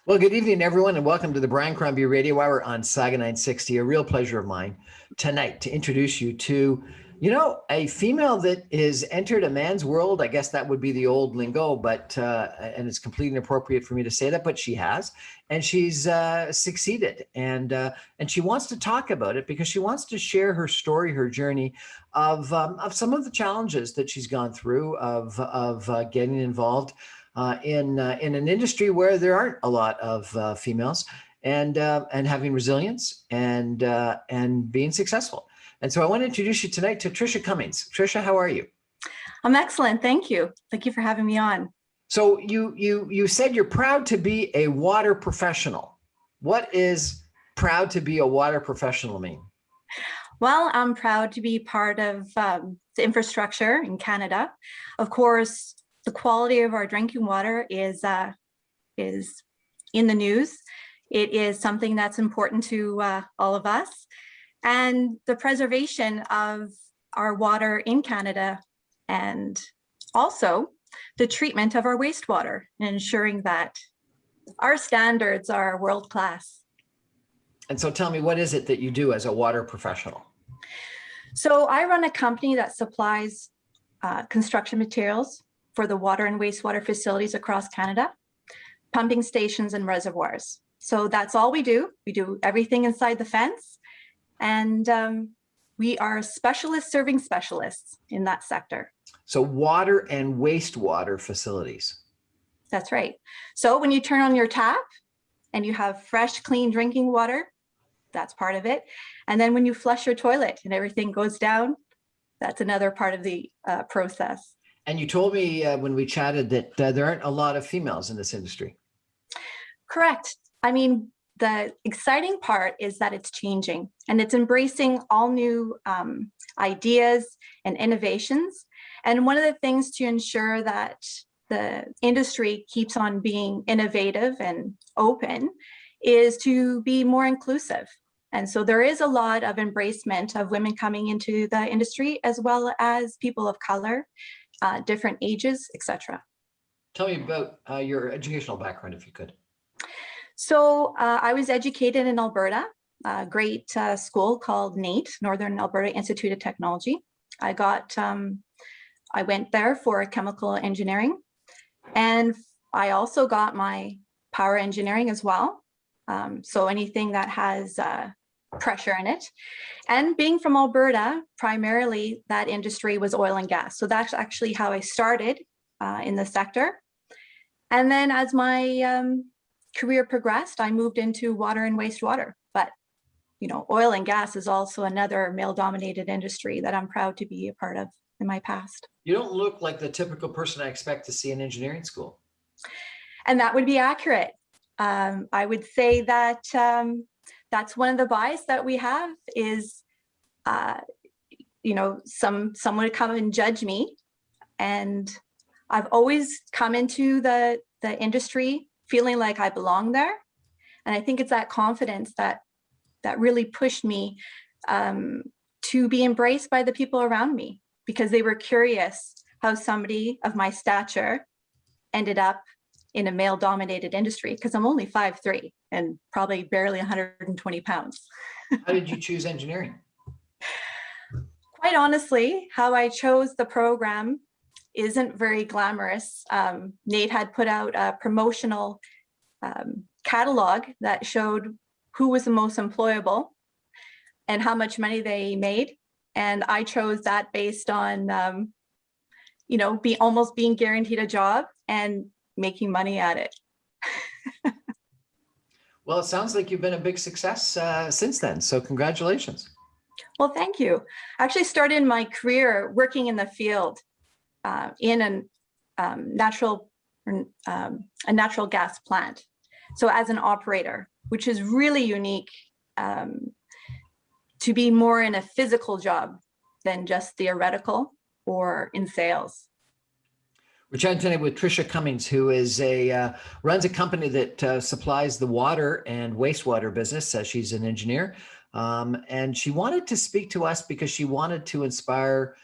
Well, good evening, everyone, and welcome to the Brian Crombie Radio Hour on Saga 960. A real pleasure of mine tonight to introduce you to, a female that has entered a man's world. I guess that would be the old lingo, but and it's completely inappropriate for me to say that, but she has, and she's succeeded, and she wants to talk about it because she wants to share her story, her journey of some of the challenges that she's gone through of getting involved in an industry where there aren't a lot of females, and having resilience and being successful. And so I want to introduce you tonight to Trisha Cummings. Trisha, how are you? I'm excellent. Thank you. Thank you for having me on. So you said you're proud to be a water professional. What is proud to be a water professional mean? Well, I'm proud to be part of the infrastructure in Canada. Of course, the quality of our drinking water is in the news. It is something that's important to all of us. And the preservation of our water in Canada, and also the treatment of our wastewater, and ensuring that our standards are world class. And so tell me, what is it that you do as a water professional? So I run a company that supplies construction materials for the water and wastewater facilities across Canada, pumping stations and reservoirs. So that's all we do. We do everything inside the fence. And we are specialists serving specialists in that sector. So water and wastewater facilities. That's right. So when you turn on your tap and you have fresh, clean drinking water, that's part of it. And then when you flush your toilet and everything goes down, that's another part of the process. And you told me when we chatted that there aren't a lot of females in this industry. Correct. I mean, the exciting part is that it's changing and it's embracing all new ideas and innovations. And one of the things to ensure that the industry keeps on being innovative and open is to be more inclusive. And so there is a lot of embracement of women coming into the industry, as well as people of color, different ages, etc. Tell me about your educational background, if you could. So I was educated in Alberta, a great school called NAIT, Northern Alberta Institute of Technology. I went there for chemical engineering, and I also got my power engineering as well. So anything that has pressure in it. And being from Alberta, primarily that industry was oil and gas. So that's actually how I started in the sector. And then as my career progressed, I moved into water and wastewater. But, oil and gas is also another male-dominated industry that I'm proud to be a part of in my past. You don't look like the typical person I expect to see in engineering school. And that would be accurate. I would say that that's one of the bias that we have is, some would come and judge me. And I've always come into the industry feeling like I belong there. And I think it's that confidence that really pushed me to be embraced by the people around me, because they were curious how somebody of my stature ended up in a male-dominated industry, because I'm only 5'3" and probably barely 120 pounds. How did you choose engineering? Quite honestly, how I chose the program isn't very glamorous. Nate had put out a promotional catalog that showed who was the most employable and how much money they made. And I chose that based on, almost being guaranteed a job and making money at it. Well, it sounds like you've been a big success since then. So congratulations. Well, thank you. I actually started my career working in the field in a natural gas plant. So as an operator, which is really unique to be more in a physical job than just theoretical or in sales. We're chatting tonight with Trisha Cummings, who is runs a company that supplies the water and wastewater business. She's an engineer, and she wanted to speak to us because she wanted to inspire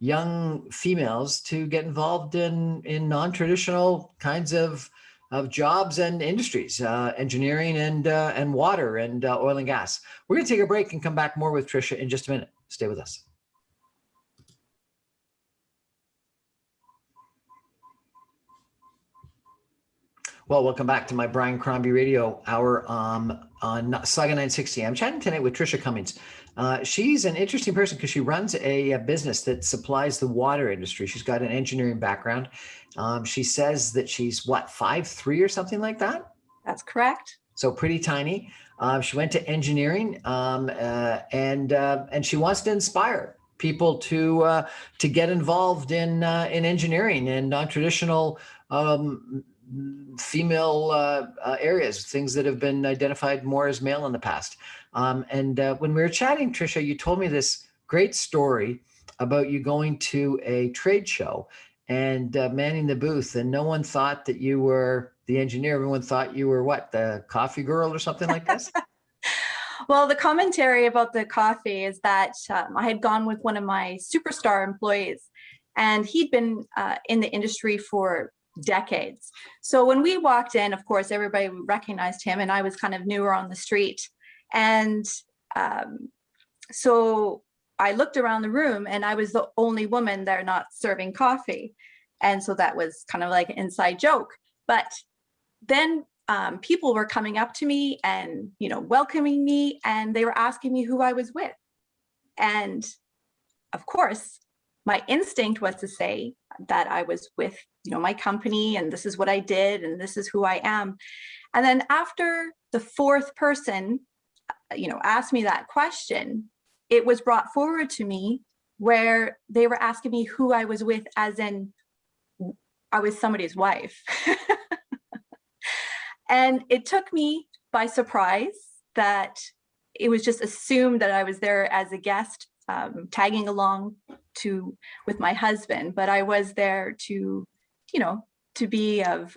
young females to get involved in non-traditional kinds of of jobs and industries, engineering and water and oil and gas. We're going to take a break and come back more with Trisha in just a minute. Stay with us. Well, welcome back to my Brian Crombie Radio Hour on Saga 960. I'm chatting tonight with Trisha Cummings. She's an interesting person because she runs a business that supplies the water industry. She's got an engineering background. She says that she's, 5'3" or something like that? That's correct. So pretty tiny. She went to engineering and she wants to inspire people to get involved in engineering and non-traditional female areas, things that have been identified more as male in the past. And when we were chatting, Trisha, you told me this great story about you going to a trade show and manning the booth, and no one thought that you were the engineer. Everyone thought you were the coffee girl or something like this? Well, the commentary about the coffee is that I had gone with one of my superstar employees, and he'd been in the industry for decades. So when we walked in, of course, everybody recognized him, and I was kind of newer on the street. And so I looked around the room, and I was the only woman there not serving coffee. And so that was kind of like an inside joke. But then people were coming up to me and, welcoming me, and they were asking me who I was with. And of course, my instinct was to say that I was with, my company, and this is what I did, and this is who I am. And then after the fourth person, asked me that question, it was brought forward to me where they were asking me who I was with, as in I was somebody's wife. And it took me by surprise that it was just assumed that I was there as a guest, tagging along with my husband, but I was there to be of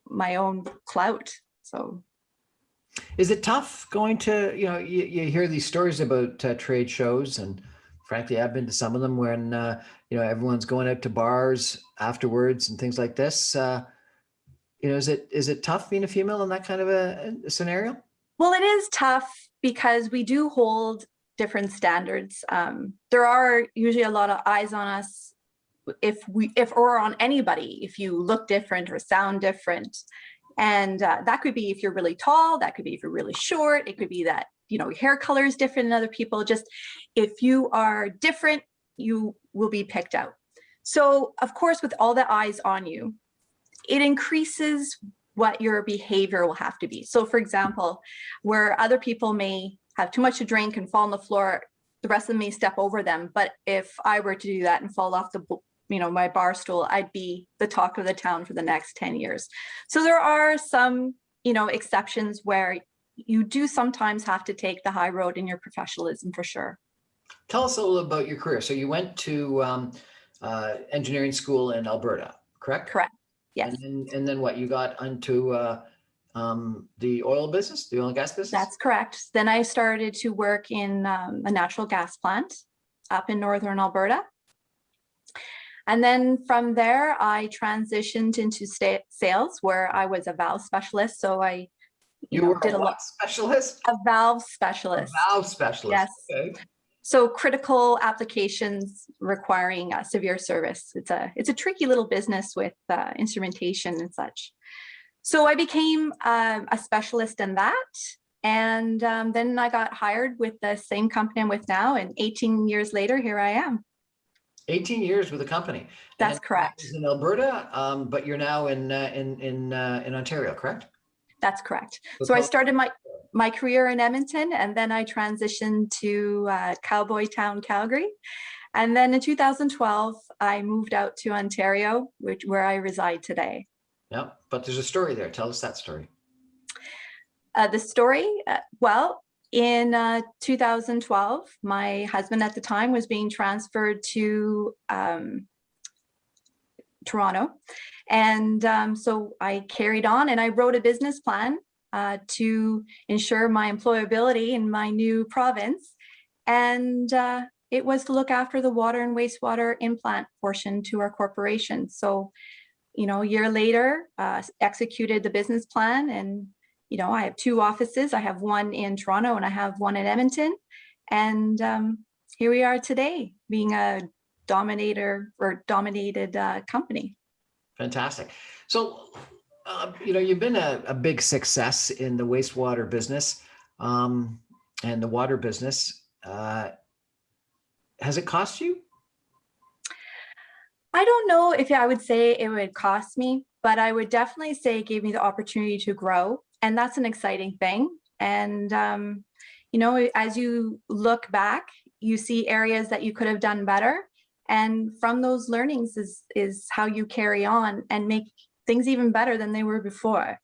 my own clout. So. Is it tough going to, you hear these stories about trade shows, and frankly, I've been to some of them when, everyone's going out to bars afterwards and things like this. Is it tough being a female in that kind of a scenario? Well, it is tough because we do hold different standards. There are usually a lot of eyes on us or on anybody, if you look different or sound different. And that could be if you're really tall, that could be if you're really short, it could be that, your hair color is different than other people. Just if you are different, you will be picked out. So of course, with all the eyes on you, it increases what your behavior will have to be. So for example, where other people may have too much to drink and fall on the floor, the rest of them may step over them. But if I were to do that and fall off my bar stool, I'd be the talk of the town for the next 10 years. So there are some, exceptions where you do sometimes have to take the high road in your professionalism, for sure. Tell us a little about your career. So you went to engineering school in Alberta, correct? Correct. Yes. And then what? You got onto the oil business, the oil and gas business? That's correct. Then I started to work in a natural gas plant up in northern Alberta. And then from there, I transitioned into sales, where I was a valve specialist. So I did a lot. Specialist? A valve specialist. A valve specialist. Yes. Okay. So critical applications requiring severe service. It's a tricky little business with instrumentation and such. So I became a specialist in that. And then I got hired with the same company I'm with now. And 18 years later, here I am. 18 years with the company. That's correct. In Alberta, but you're now in Ontario, correct? That's correct. So I started my career in Edmonton, and then I transitioned to Cowboy Town, Calgary. And then in 2012, I moved out to Ontario, where I reside today. Yeah, but there's a story there. Tell us that story. The story, in 2012, my husband at the time was being transferred to Toronto. And so I carried on, and I wrote a business plan to ensure my employability in my new province. And it was to look after the water and wastewater implant portion to our corporation. So, a year later, executed the business plan, and I have 2 offices. I have one in Toronto and I have one in Edmonton, and here we are today, being a dominated company. Fantastic. So, you've been a big success in the wastewater business and the water business. Has it cost you? I don't know if I would say it would cost me, but I would definitely say it gave me the opportunity to grow. And that's an exciting thing. And, as you look back, you see areas that you could have done better. And from those learnings is how you carry on and make things even better than they were before.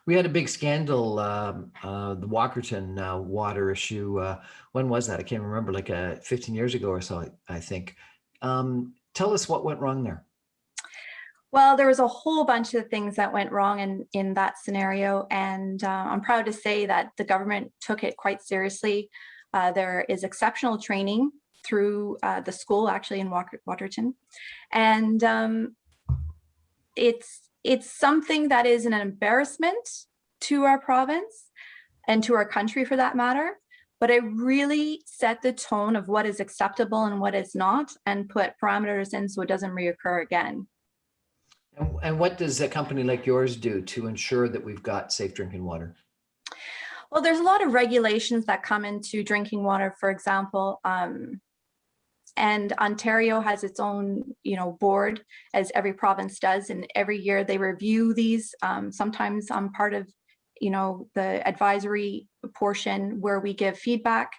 We had a big scandal, the Walkerton water issue. When was that? I can't remember, like 15 years ago or so, I think. Tell us what went wrong there. Well, there was a whole bunch of things that went wrong in that scenario. And I'm proud to say that the government took it quite seriously. There is exceptional training through the school, actually, in Walkerton. And it's something that is an embarrassment to our province and to our country, for that matter. But it really set the tone of what is acceptable and what is not, and put parameters in so it doesn't reoccur again. And what does a company like yours do to ensure that we've got safe drinking water? Well, there's a lot of regulations that come into drinking water, for example. And Ontario has its own, board, as every province does, and every year they review these. Sometimes I'm part of, the advisory portion where we give feedback,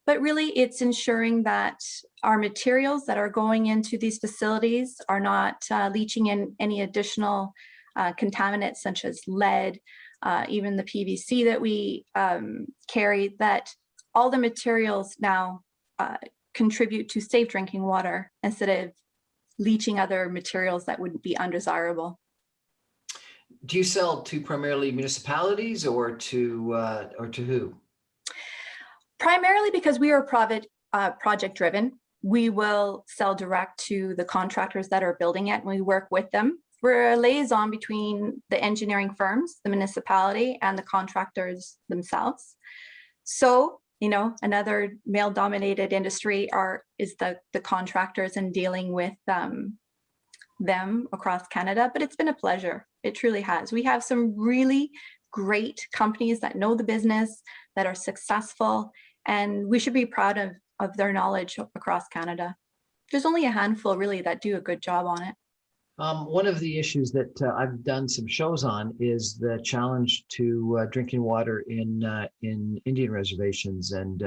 but really it's ensuring that our materials that are going into these facilities are not leaching in any additional contaminants such as lead, even the PVC that we carry, that all the materials now contribute to safe drinking water instead of leaching other materials that would be undesirable. Do you sell to primarily municipalities or to who? Primarily because we are project driven. We will sell direct to the contractors that are building it, and we work with them. We're a liaison between the engineering firms, the municipality, and the contractors themselves. So, another male-dominated industry is the contractors, and dealing with them across Canada. But it's been a pleasure. It truly has. We have some really great companies that know the business, that are successful, and we should be proud of their knowledge across Canada. There's only a handful really that do a good job on it. One of the issues that I've done some shows on is the challenge to drinking water in Indian reservations and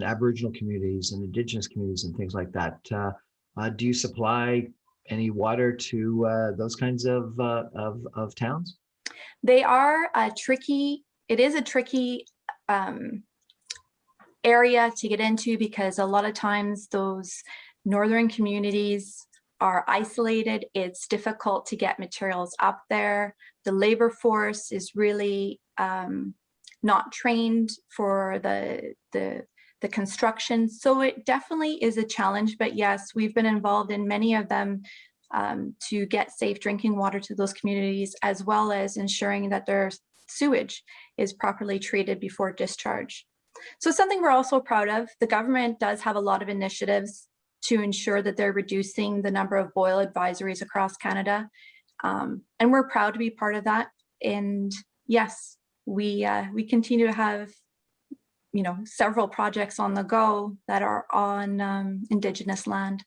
Aboriginal communities and indigenous communities and things like that. Do you supply any water to those kinds of towns? They are it is a tricky area to get into, because a lot of times those northern communities are isolated. It's difficult to get materials up there. The labor force is really not trained for the construction. So it definitely is a challenge, but yes, we've been involved in many of them to get safe drinking water to those communities, as well as ensuring that their sewage is properly treated before discharge. So something we're also proud of. The government does have a lot of initiatives to ensure that they're reducing the number of boil advisories across Canada. And we're proud to be part of that. And yes, we continue to have several projects on the go that are on Indigenous land.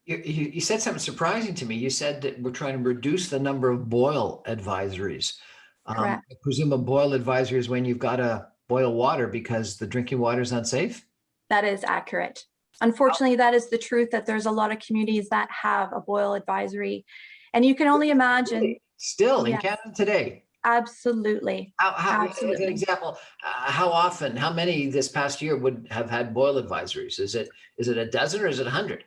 You said something surprising to me. You said that we're trying to reduce the number of boil advisories. Correct. I presume a boil advisory is when you've got to boil water because the drinking water is unsafe? That is accurate. Unfortunately, that is the truth, that there's a lot of communities that have a boil advisory. And you can only imagine. Still in Canada today? Absolutely. Absolutely. As an example, how many this past year would have had boil advisories? Is it a dozen or is it 100?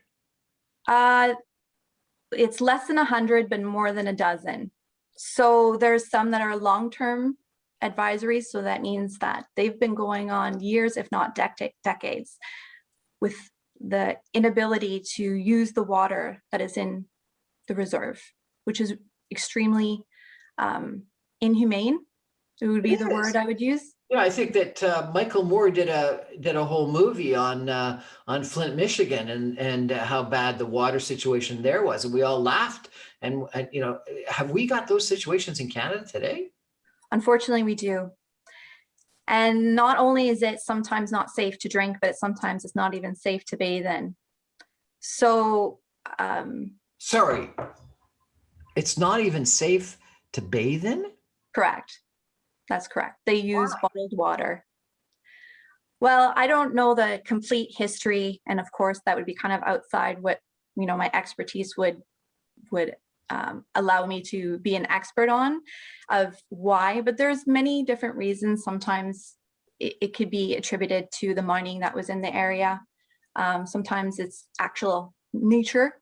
It's less than 100, but more than a dozen. So there's some that are long-term advisories. So that means that they've been going on years, if not decades, with the inability to use the water that is in the reserve, which is extremely inhumane. It would be the word I would use. Yeah, I think that Michael Moore did a whole movie on Flint, Michigan, and how bad the water situation there was, and we all laughed. And you know, have we got those situations in Canada today? Unfortunately, we do. And not only is it sometimes not safe to drink, but sometimes it's not even safe to bathe in. So, Sorry, it's not even safe to bathe in? correct. That's correct. They use bottled water. Well, I don't know the complete history, and of course, that would be kind of outside what my expertise would allow me to be an expert on of why. But there's many different reasons. Sometimes it could be attributed to the mining that was in the area. Sometimes it's actual nature,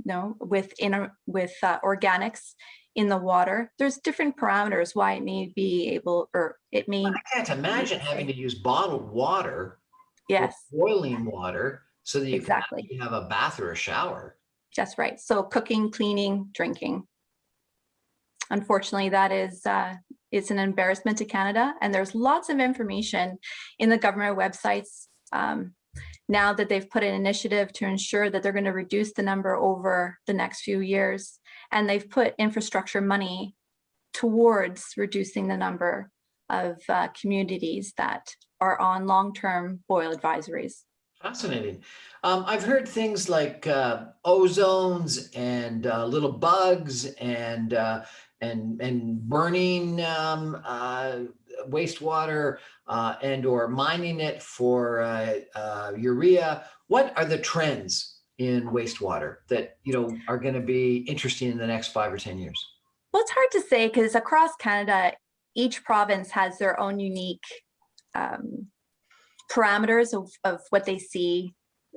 with organics in the water. There's different parameters why it may be able, or it may. I can't imagine having to use bottled water. Yes. Or boiling water so that you exactly. can have a bath or a shower. That's right. So cooking, cleaning, drinking. Unfortunately, that is it's an embarrassment to Canada, and there's lots of information in the government websites now that they've put an initiative to ensure that they're going to reduce the number over the next few years, and they've put infrastructure money towards reducing the number of communities that are on long-term boil advisories. Fascinating. I've heard things like ozones and little bugs and burning wastewater and or mining it for urea. What are the trends in wastewater that are going to be interesting in the next 5 or 10 years? Well, it's hard to say because across Canada, each province has their own unique parameters of what they see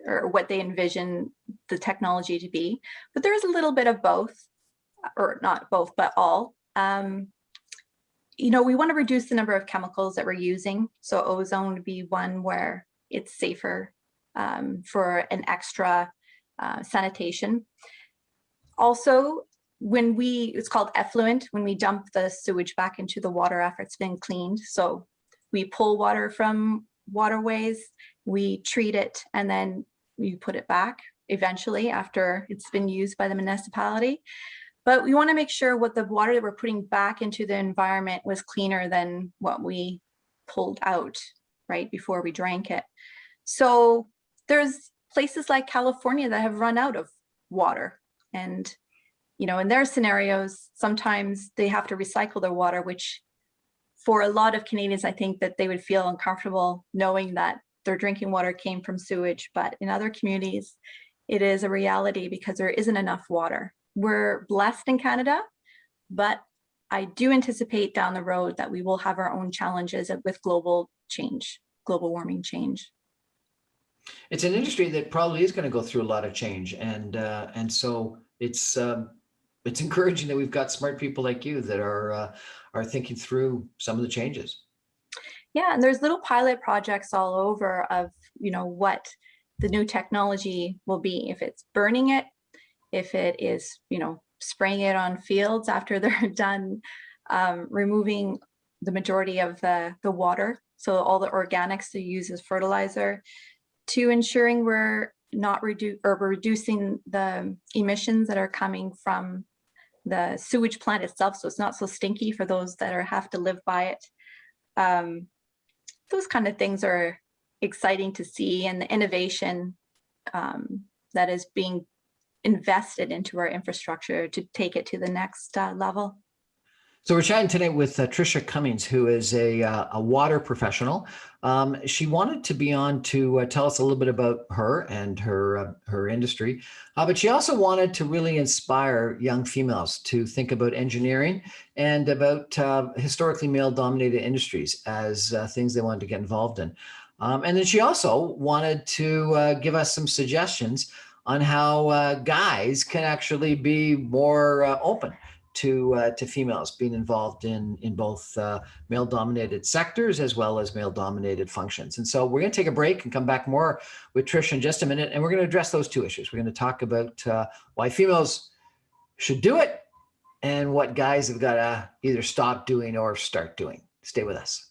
or what they envision the technology to be. But there is a little bit of both, or not both, but all. We want to reduce the number of chemicals that we're using. So ozone would be one where it's safer for an extra sanitation. Also, it's called effluent, when we dump the sewage back into the water after it's been cleaned. So we pull water from waterways, we treat it, and then we put it back eventually after it's been used by the municipality. But we want to make sure what the water that we're putting back into the environment was cleaner than what we pulled out right before we drank it. So there's places like California that have run out of water, and in their scenarios, sometimes they have to recycle their water, which for a lot of Canadians, I think that they would feel uncomfortable knowing that their drinking water came from sewage. But in other communities, it is a reality because there isn't enough water. We're blessed in Canada, but I do anticipate down the road that we will have our own challenges with global warming change. It's an industry that probably is going to go through a lot of change, and so it's encouraging that we've got smart people like you that are thinking through some of the changes. Yeah, and there's little pilot projects all over of what the new technology will be, if it's burning it, if it is spraying it on fields after they're done removing the majority of the water, so all the organics they use as fertilizer, to ensuring we're not reducing the emissions that are coming from the sewage plant itself, so it's not so stinky for those that have to live by it. Those kind of things are exciting to see, and the innovation that is being invested into our infrastructure to take it to the next level. So we're chatting today with Trisha Cummings, who is a water professional. She wanted to be on to tell us a little bit about her and her industry, but she also wanted to really inspire young females to think about engineering and about historically male-dominated industries as things they wanted to get involved in. And then she also wanted to give us some suggestions on how guys can actually be more open to females being involved in both male-dominated sectors as well as male-dominated functions. And so we're going to take a break and come back more with Trisha in just a minute, and we're going to address those two issues. We're going to talk about why females should do it and what guys have got to either stop doing or start doing. Stay with us.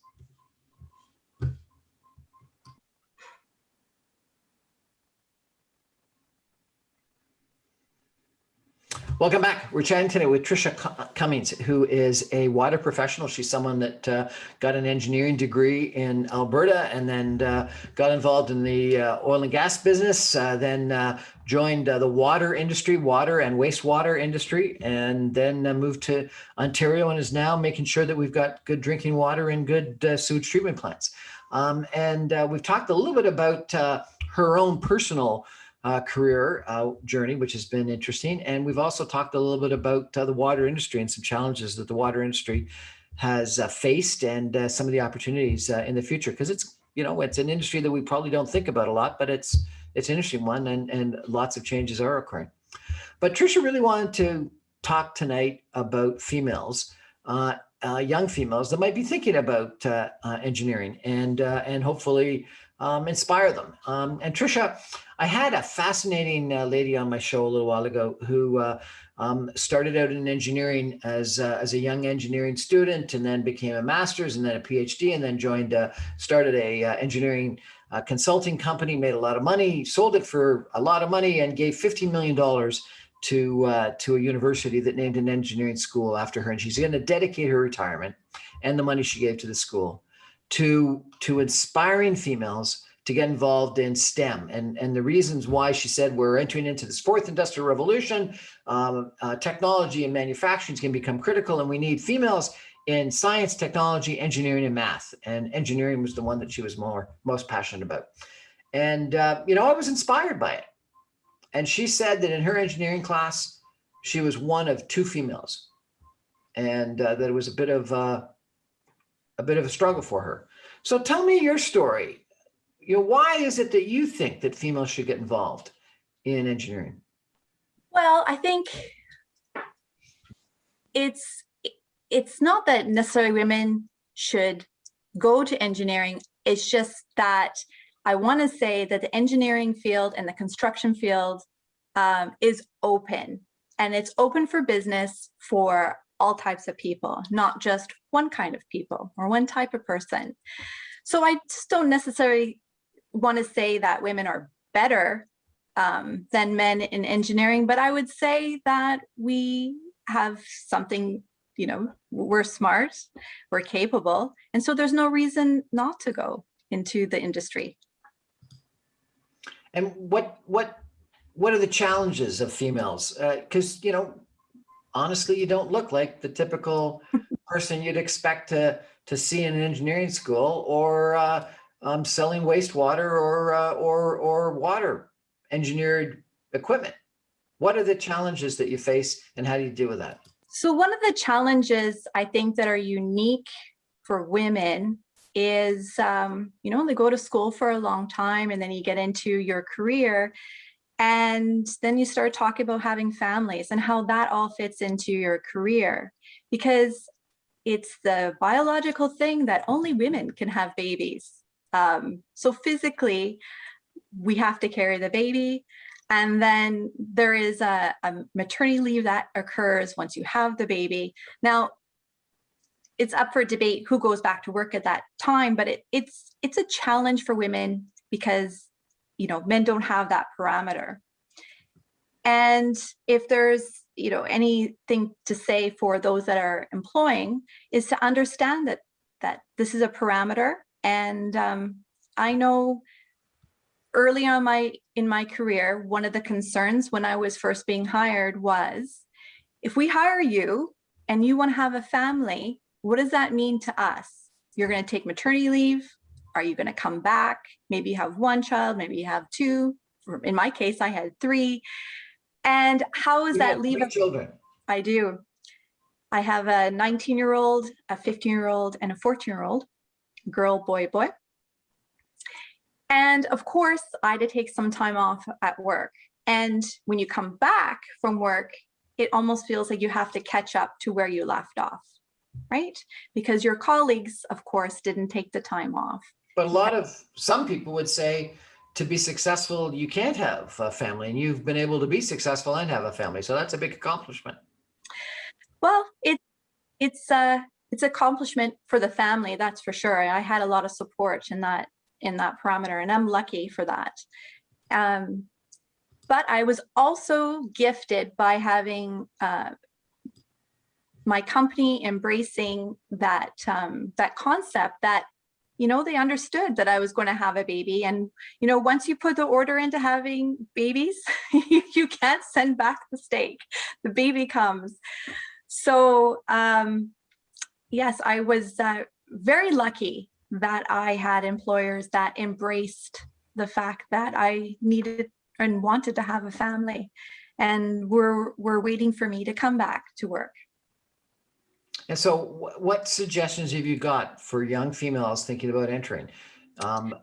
Welcome back. We're chatting today with Trisha Cummings, who is a water professional. She's someone that got an engineering degree in Alberta and then got involved in the oil and gas business, then joined the water industry, water and wastewater industry, and then moved to Ontario and is now making sure that we've got good drinking water and good sewage treatment plants. And we've talked a little bit about her own personal career journey, which has been interesting. And we've also talked a little bit about the water industry and some challenges that the water industry has faced and some of the opportunities in the future. Because it's, you know, it's an industry that we probably don't think about a lot, but it's an interesting one and lots of changes are occurring. But Trisha really wanted to talk tonight about females, young females that might be thinking about engineering and hopefully inspire them. And Trisha, I had a fascinating lady on my show a little while ago who started out in engineering as a young engineering student and then became a master's and then a PhD and then started a engineering consulting company, made a lot of money, sold it for a lot of money and gave $15 million to a university that named an engineering school after her. And she's going to dedicate her retirement and the money she gave to the school to inspiring females to get involved in STEM. And the reasons why she said we're entering into this fourth industrial revolution, technology and manufacturing is going to become critical, and we need females in science, technology, engineering, and math. And engineering was the one that she was most passionate about. And, you know, I was inspired by it. And she said that in her engineering class, she was one of two females, and that it was a bit of a struggle for her. So tell me your story. You know, why is it that you think that females should get involved in engineering? Well, I think it's not that necessarily women should go to engineering. It's just that I want to say that the engineering field and the construction field is open, and it's open for business for all types of people, not just one kind of people or one type of person. So I just don't necessarily want to say that women are better than men in engineering, but I would say that we have something, you know, we're smart, we're capable, and so there's no reason not to go into the industry. And what are the challenges of females? Because, you know, honestly, you don't look like the typical person you'd expect to see in an engineering school or selling wastewater or water engineered equipment. What are the challenges that you face and how do you deal with that? So one of the challenges I think that are unique for women is, you know, they go to school for a long time and then you get into your career and then you start talking about having families and how that all fits into your career, because it's the biological thing that only women can have babies. So physically, we have to carry the baby. And then there is a maternity leave that occurs once you have the baby. Now, it's up for debate who goes back to work at that time, but it's a challenge for women because, you know, men don't have that parameter. And if there's, you know, anything to say for those that are employing is to understand that this is a parameter. And I know early on in my career, one of the concerns when I was first being hired was, if we hire you and you want to have a family, what does that mean to us? You're going to take maternity leave. Are you going to come back? Maybe you have one child, maybe you have two. In my case, I had three. And how is that leave? 3 children. I do. I have a 19-year-old, a 15-year-old, and a 14-year-old, girl, boy, boy. And of course, I had to take some time off at work. And when you come back from work, it almost feels like you have to catch up to where you left off, right? Because your colleagues, of course, didn't take the time off. But some people would say to be successful, you can't have a family, and you've been able to be successful and have a family. So that's a big accomplishment. Well, it's accomplishment for the family, that's for sure. I had a lot of support in that parameter, and I'm lucky for that. But I was also gifted by having my company embracing that concept that, they understood that I was going to have a baby. And, once you put the order into having babies, you can't send back the steak. The baby comes. So, yes, I was very lucky that I had employers that embraced the fact that I needed and wanted to have a family, and were waiting for me to come back to work. And so what suggestions have you got for young females thinking about entering?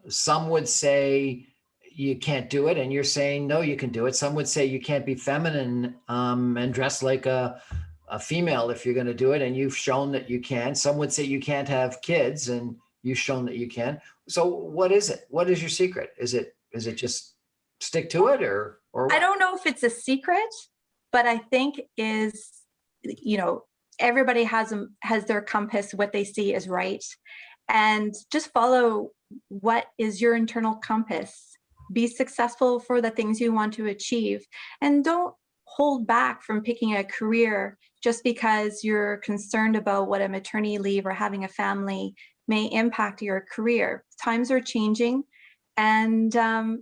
Some would say you can't do it, and you're saying, no, you can do it. Some would say you can't be feminine and dress like a female if you're going to do it, and you've shown that you can. Some would say you can't have kids, and you've shown that you can. So what is it? What is your secret? Is it just stick to it, or what? I don't know if it's a secret, but I think everybody has their compass, what they see is right, and just follow what is your internal compass. Be successful for the things you want to achieve, and don't hold back from picking a career just because you're concerned about what a maternity leave or having a family may impact your career. Times are changing, and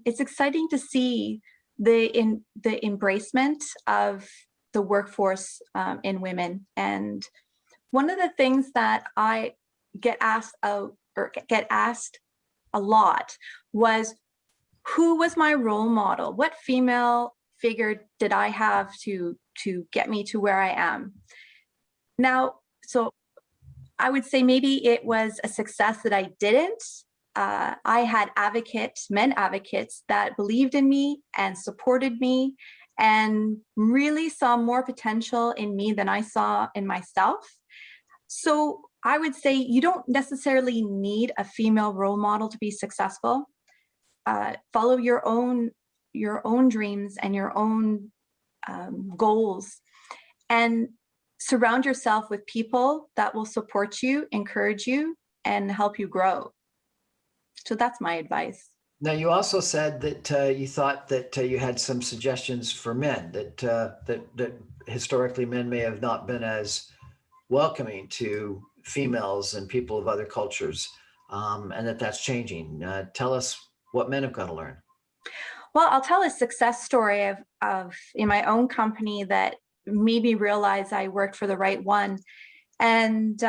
it's exciting to see the embracement of the workforce in women. And one of the things that I get asked a lot was, who was my role model? What female figure did I have to get me to where I am now? So I would say maybe it was a success that I didn't. I had men advocates that believed in me and supported me and really saw more potential in me than I saw in myself. So I would say you don't necessarily need a female role model to be successful. Follow your own dreams and your own goals, and surround yourself with people that will support you, encourage you, and help you grow. So that's my advice. Now, you also said that you thought that you had some suggestions for men, that historically men may have not been as welcoming to females and people of other cultures, and that's changing. Tell us what men have got to learn. Well, I'll tell a success story of in my own company that made me realize I worked for the right one. And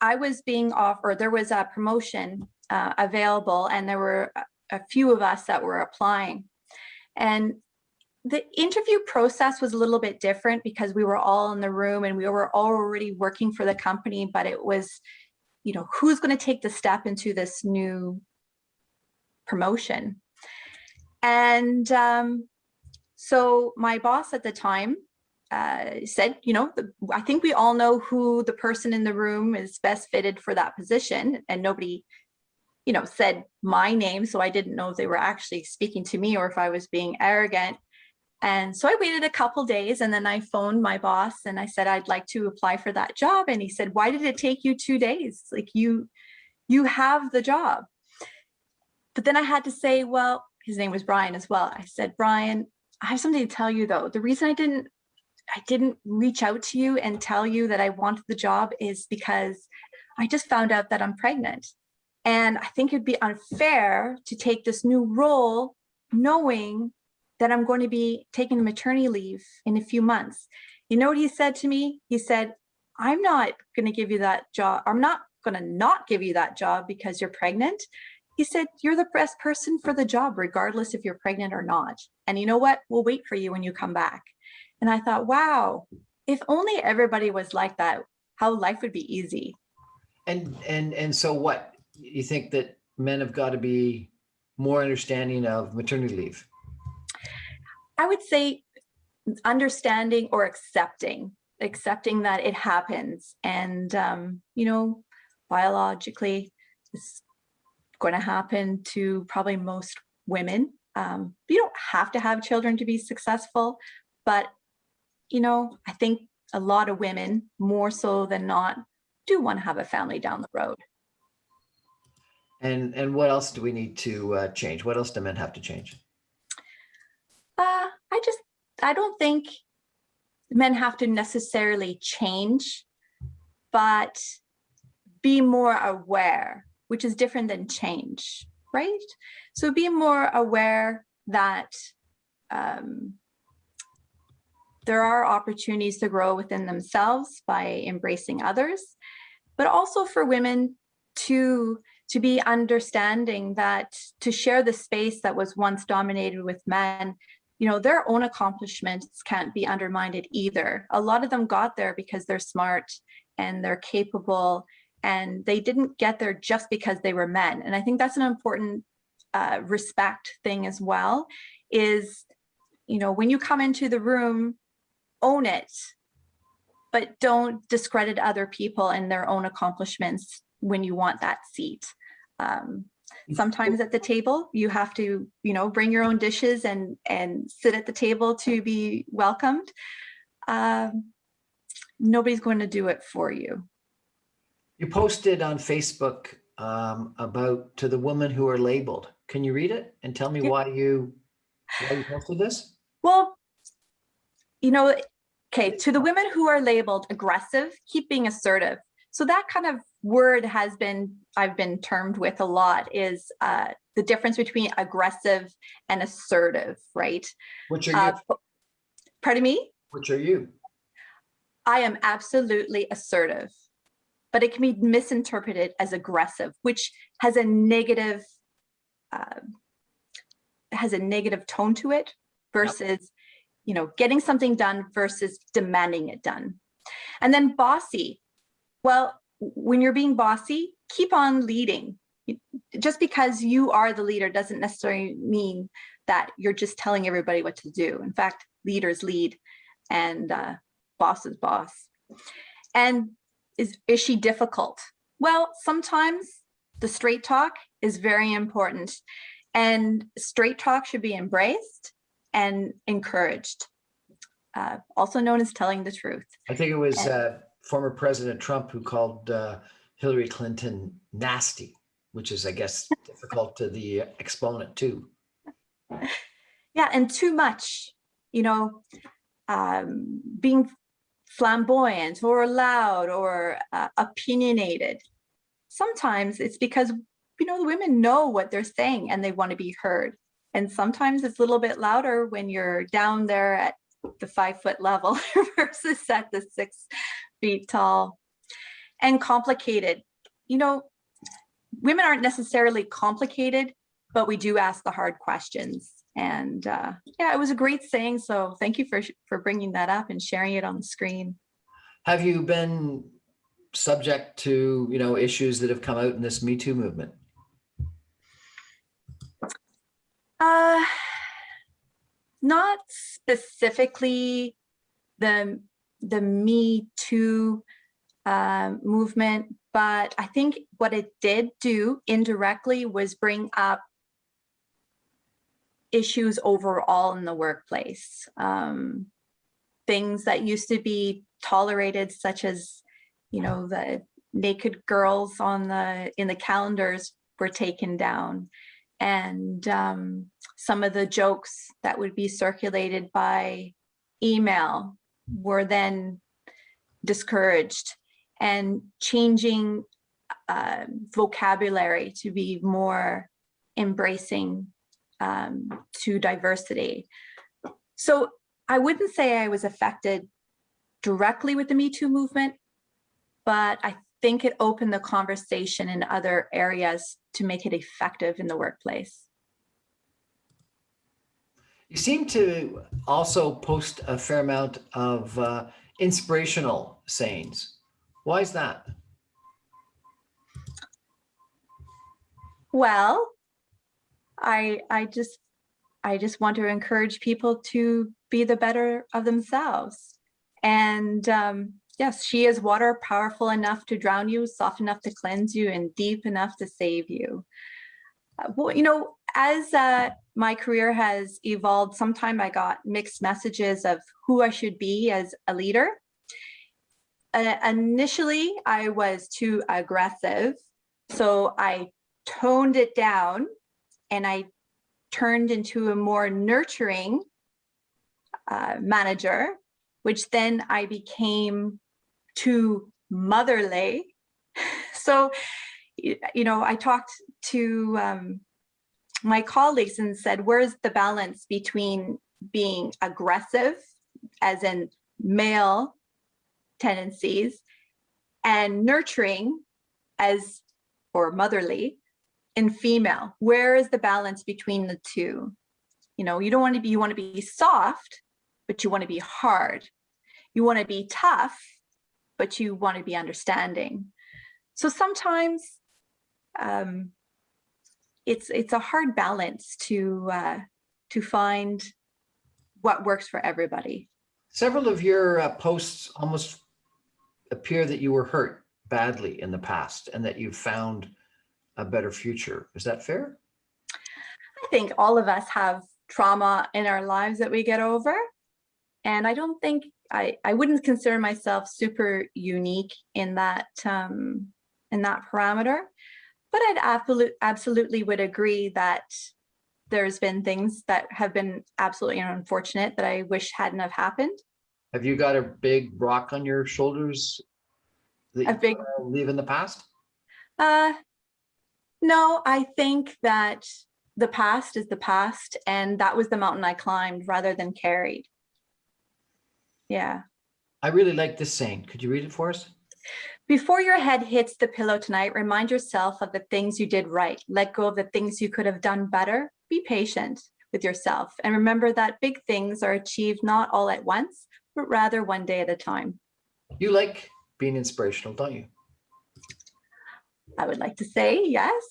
I was being offered, there was a promotion available, and there were a few of us that were applying. And the interview process was a little bit different because we were all in the room and we were already working for the company, but it was, who's going to take the step into this new promotion? And so my boss at the time said, I think we all know who the person in the room is best fitted for that position. And nobody, said my name. So I didn't know if they were actually speaking to me or if I was being arrogant. And so I waited a couple days, and then I phoned my boss and I said, I'd like to apply for that job. And he said, why did it take you 2 days? Like you have the job. But then I had to say, well, his name was Brian as well. I said, Brian, I have something to tell you though. The reason I didn't reach out to you and tell you that I wanted the job is because I just found out that I'm pregnant. And I think it'd be unfair to take this new role knowing that I'm going to be taking maternity leave in a few months. You know what he said to me? He said, I'm not going to give you that job. I'm not going to not give you that job because you're pregnant. He said, you're the best person for the job, regardless if you're pregnant or not. And you know what? We'll wait for you when you come back. And I thought, wow, if only everybody was like that, how life would be easy. And so what? You think that men have got to be more understanding of maternity leave? I would say understanding or accepting that it happens. And, biologically, it's going to happen to probably most women. You don't have to have children to be successful, but I think a lot of women, more so than not, do want to have a family down the road. And what else do we need to change? What else do men have to change? I don't think men have to necessarily change, but be more aware, which is different than change, right? So be more aware that there are opportunities to grow within themselves by embracing others, but also for women to be understanding that to share the space that was once dominated with men, their own accomplishments can't be undermined either. A lot of them got there because they're smart and they're capable, and they didn't get there just because they were men. And I think that's an important respect thing as well, is, when you come into the room, own it, but don't discredit other people and their own accomplishments when you want that seat. Sometimes at the table, you have to, bring your own dishes and sit at the table to be welcomed. Nobody's going to do it for you. You posted on Facebook about to the women who are labeled. Can you read it and tell me why you posted this? Well, okay, to the women who are labeled aggressive, keep being assertive. So that kind of word I've been termed with a lot, is the difference between aggressive and assertive, right? Which are you? Pardon me? Which are you? I am absolutely assertive, but it can be misinterpreted as aggressive, which has a negative tone to it, versus, getting something done versus demanding it done. And then bossy. Well, when you're being bossy, keep on leading. Just because you are the leader doesn't necessarily mean that you're just telling everybody what to do. In fact, leaders lead, and boss is boss. And is she difficult? Well, sometimes the straight talk is very important, and straight talk should be embraced and encouraged, also known as telling the truth. I think it was former President Trump who called Hillary Clinton nasty, which is, I guess, difficult to the exponent too. Yeah, and too much, being flamboyant or loud or opinionated. Sometimes it's because, the women know what they're saying and they want to be heard. And sometimes it's a little bit louder when you're down there at the 5-foot level versus at the 6 feet tall. And complicated. Women aren't necessarily complicated, but we do ask the hard questions. And it was a great saying. So thank you for bringing that up and sharing it on the screen. Have you been subject to, issues that have come out in this Me Too movement? Not specifically the Me Too movement, but I think what it did do indirectly was bring up issues overall in the workplace. Things that used to be tolerated, such as, the naked girls in the calendars, were taken down. And some of the jokes that would be circulated by email were then discouraged, and changing vocabulary to be more embracing to diversity. So I wouldn't say I was affected directly with the Me Too movement, but I think it opened the conversation in other areas to make it effective in the workplace. You seem to also post a fair amount of inspirational sayings. Why is that? Well, I just want to encourage people to be the better of themselves. And yes, she is water, powerful enough to drown you, soft enough to cleanse you, and deep enough to save you. Well, as my career has evolved. Sometime I got mixed messages of who I should be as a leader. Initially, I was too aggressive, so I toned it down and I turned into a more nurturing manager, which then I became too motherly. So, I talked to my colleagues and said, where's the balance between being aggressive, as in male tendencies, and nurturing or motherly in female? Where is the balance between the two? You want to be soft, but you want to be hard. You want to be tough, but you want to be understanding. So sometimes it's a hard balance to find what works for everybody. Several of your posts almost appear that you were hurt badly in the past and that you've found a better future. Is that fair? I think all of us have trauma in our lives that we get over. And I don't think I wouldn't consider myself super unique in that parameter. But I'd absolutely would agree that there's been things that have been absolutely unfortunate that I wish hadn't have happened. Have you got a big rock on your shoulders that you leave in the past? No, I think that the past is the past, and that was the mountain I climbed rather than carried. Yeah. I really like this saying. Could you read it for us? Before your head hits the pillow tonight, remind yourself of the things you did right. Let go of the things you could have done better. Be patient with yourself. And remember that big things are achieved not all at once, but rather one day at a time. You like being inspirational, don't you? I would like to say yes.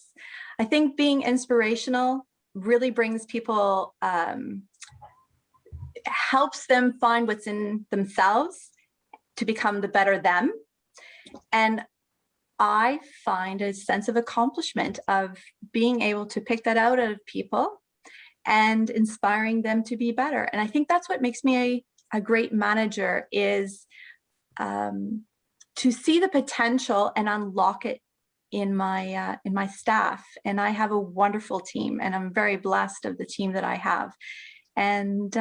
I think being inspirational really brings people, helps them find what's in themselves to become the better them. And I find a sense of accomplishment of being able to pick that out of people and inspiring them to be better. And I think that's what makes me a great manager, is to see the potential and unlock it in my staff. And I have a wonderful team, and I'm very blessed of the team that I have. And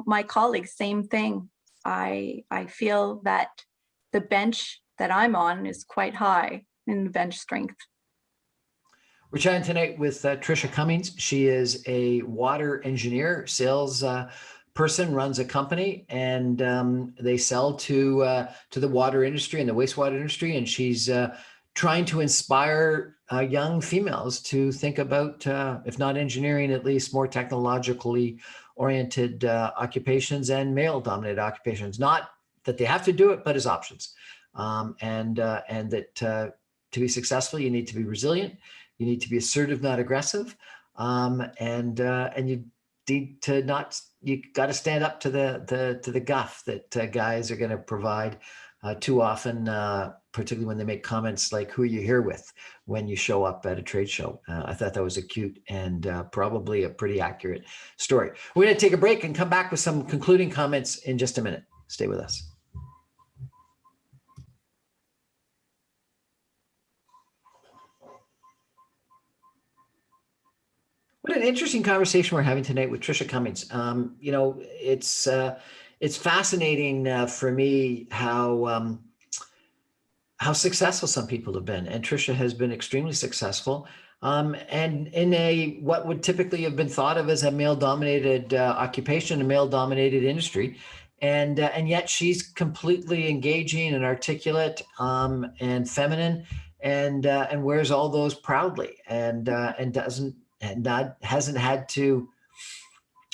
my colleagues, same thing. I feel that the bench that I'm on is quite high in bench strength. We're chatting tonight with Trisha Cummings. She is a water engineer, sales person, runs a company, and they sell to the water industry and the wastewater industry. And she's trying to inspire young females to think about, if not engineering, at least more technologically oriented occupations and male-dominated occupations. Not that they have to do it, but as options. And that to be successful, you need to be resilient. You need to be assertive, not aggressive. And you need to not. You got to stand up to the guff that guys are going to provide too often, particularly when they make comments like, "Who are you here with?" when you show up at a trade show. I thought that was a cute and probably a pretty accurate story. We're going to take a break and come back with some concluding comments in just a minute. Stay with us. What an interesting conversation we're having tonight with Trisha Cummings. It's fascinating for me how successful some people have been, and Trisha has been extremely successful. And in what would typically have been thought of as a male-dominated occupation, a male-dominated industry, and yet she's completely engaging and articulate and feminine, and wears all those proudly, and hasn't had to,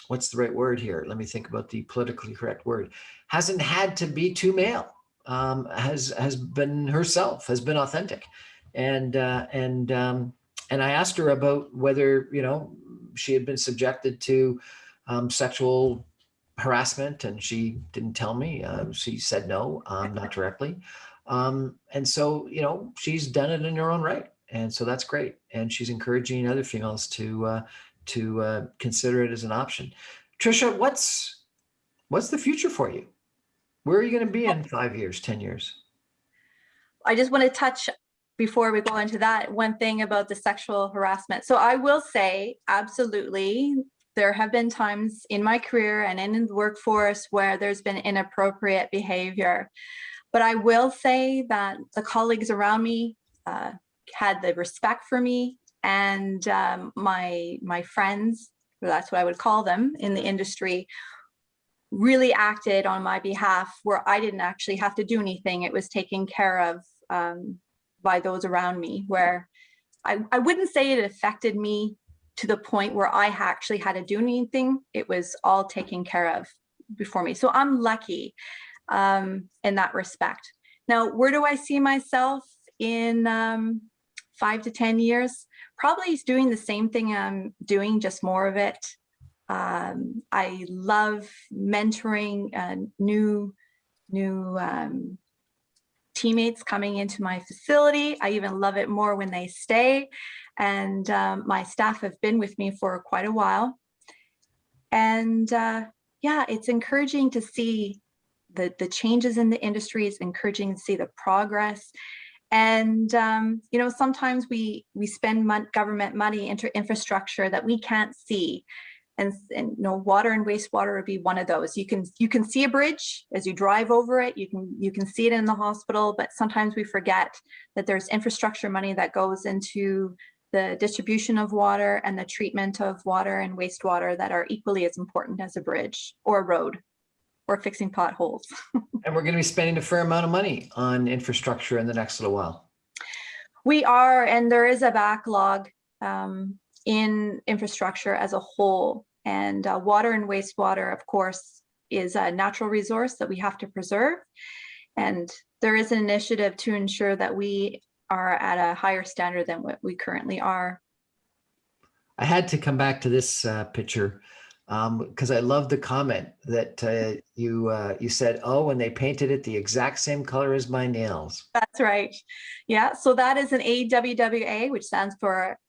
what's the right word here? Let me think about the politically correct word. Hasn't had to be too male. Has been herself, has been authentic, and I asked her about whether she had been subjected to sexual harassment, and she didn't tell me. She said no, not directly, and so she's done it in her own right. And so that's great. And she's encouraging other females to to consider it as an option. Trisha, what's the future for you? Where are you going to be in 5 years, 10 years? I just want to touch, before we go into that, one thing about the sexual harassment. So I will say, absolutely, there have been times in my career and in the workforce where there's been inappropriate behavior. But I will say that the colleagues around me had the respect for me, and my friends, that's what I would call them in the industry, really acted on my behalf where I didn't actually have to do anything. It was taken care of by those around me, where I wouldn't say it affected me to the point where I actually had to do anything. It was all taken care of before me. So I'm lucky in that respect. Now, where do I see myself in 5 to 10 years? Probably doing the same thing I'm doing, just more of it. I love mentoring new teammates coming into my facility. I even love it more when they stay. And my staff have been with me for quite a while. And yeah, it's encouraging to see the changes in the industry. It's encouraging to see the progress. And you know, sometimes we spend government money into infrastructure that we can't see. And you know, water and wastewater would be one of those. You can see a bridge as you drive over it. You can see it in the hospital, but sometimes we forget that there's infrastructure money that goes into the distribution of water and the treatment of water and wastewater that are equally as important as a bridge or a road or fixing potholes. And we're going to be spending a fair amount of money on infrastructure in the next little while. We are, and there is a backlog in infrastructure as a whole. And water and wastewater, of course, is a natural resource that we have to preserve. And there is an initiative to ensure that we are at a higher standard than what we currently are. I had to come back to this picture because I love the comment that you said, oh, when they painted it the exact same color as my nails. That's right. Yeah, so that is an AWWA, which stands for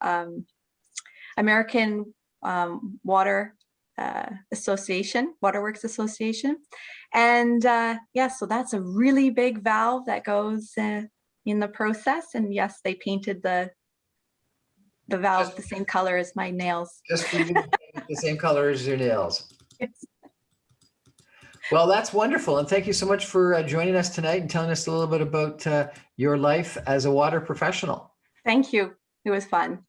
American Water Association, Waterworks Association. And yeah, so that's a really big valve that goes in the process. And yes, they painted the valve the same color as my nails. Just for you to paint the same color as your nails. Yes. Well, that's wonderful. And thank you so much for joining us tonight and telling us a little bit about your life as a water professional. Thank you. It was fun.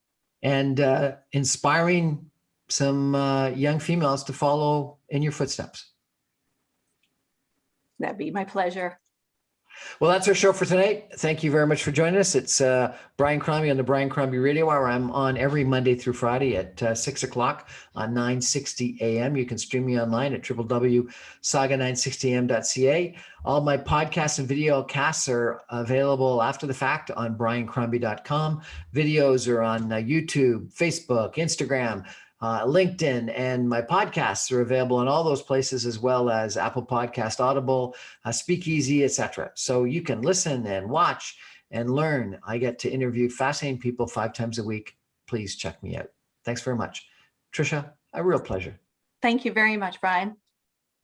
And inspiring some young females to follow in your footsteps. That'd be my pleasure. Well, that's our show for tonight. Thank you very much for joining us. It's Brian Crombie on the Brian Crombie Radio Hour. I'm on every Monday through Friday at 6 o'clock on 960 AM. You can stream me online at www.saga960am.ca. All my podcasts and video casts are available after the fact on briancrombie.com. Videos are on YouTube, Facebook, Instagram, LinkedIn, and my podcasts are available in all those places, as well as Apple Podcast, Audible, Speakeasy, etc. So you can listen and watch and learn. I get to interview fascinating people 5 times a week. Please check me out. Thanks very much. Trisha, a real pleasure. Thank you very much, Brian.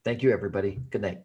Thank you, everybody. Good night.